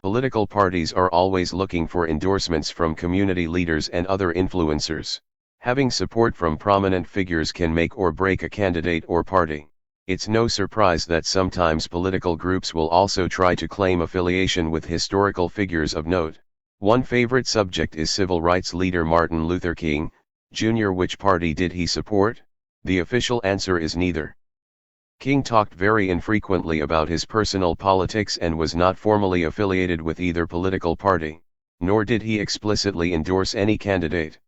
Political parties are always looking for endorsements from community leaders and other influencers. Having support from prominent figures can make or break a candidate or party. It's no surprise that sometimes political groups will also try to claim affiliation with historical figures of note. One favorite subject is civil rights leader Martin Luther King, Jr. Which party did he support? The official answer is neither. King talked very infrequently about his personal politics and was not formally affiliated with either political party, nor did he explicitly endorse any candidate.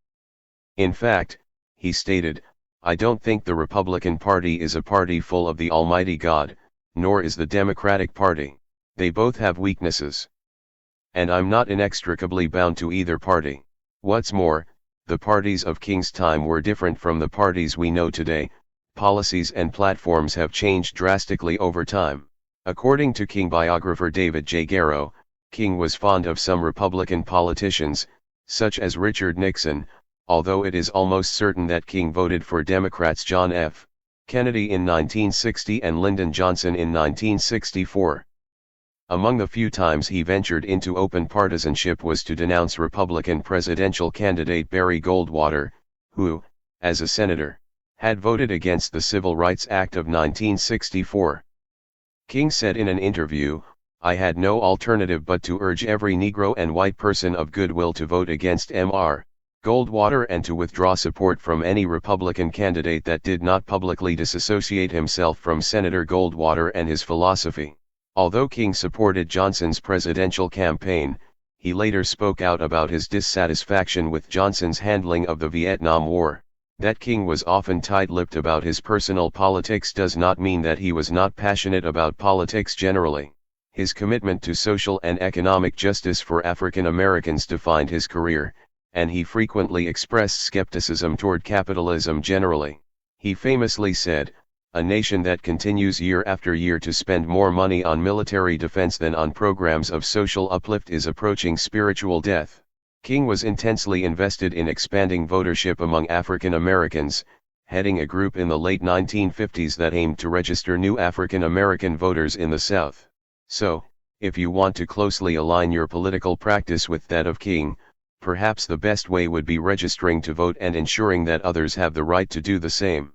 In fact, he stated, "I don't think the Republican Party is a party full of the Almighty God, nor is the Democratic Party. They both have weaknesses. And I'm not inextricably bound to either party." What's more, the parties of King's time were different from the parties we know today. Policies and platforms have changed drastically over time. According to King biographer David J. Garrow, King was fond of some Republican politicians, such as Richard Nixon, although it is almost certain that King voted for Democrats John F. Kennedy in 1960 and Lyndon Johnson in 1964. Among the few times he ventured into open partisanship was to denounce Republican presidential candidate Barry Goldwater, who, as a senator, had voted against the Civil Rights Act of 1964. King said in an interview, "I had no alternative but to urge every Negro and white person of goodwill to vote against Mr. Goldwater and to withdraw support from any Republican candidate that did not publicly disassociate himself from Senator Goldwater and his philosophy." Although King supported Johnson's presidential campaign, he later spoke out about his dissatisfaction with Johnson's handling of the Vietnam War. That King was often tight-lipped about his personal politics does not mean that he was not passionate about politics generally. His commitment to social and economic justice for African Americans defined his career, and he frequently expressed skepticism toward capitalism generally. He famously said, "A nation that continues year after year to spend more money on military defense than on programs of social uplift is approaching spiritual death." King was intensely invested in expanding votership among African Americans, heading a group in the late 1950s that aimed to register new African American voters in the South. So, if you want to closely align your political practice with that of King, perhaps the best way would be registering to vote and ensuring that others have the right to do the same.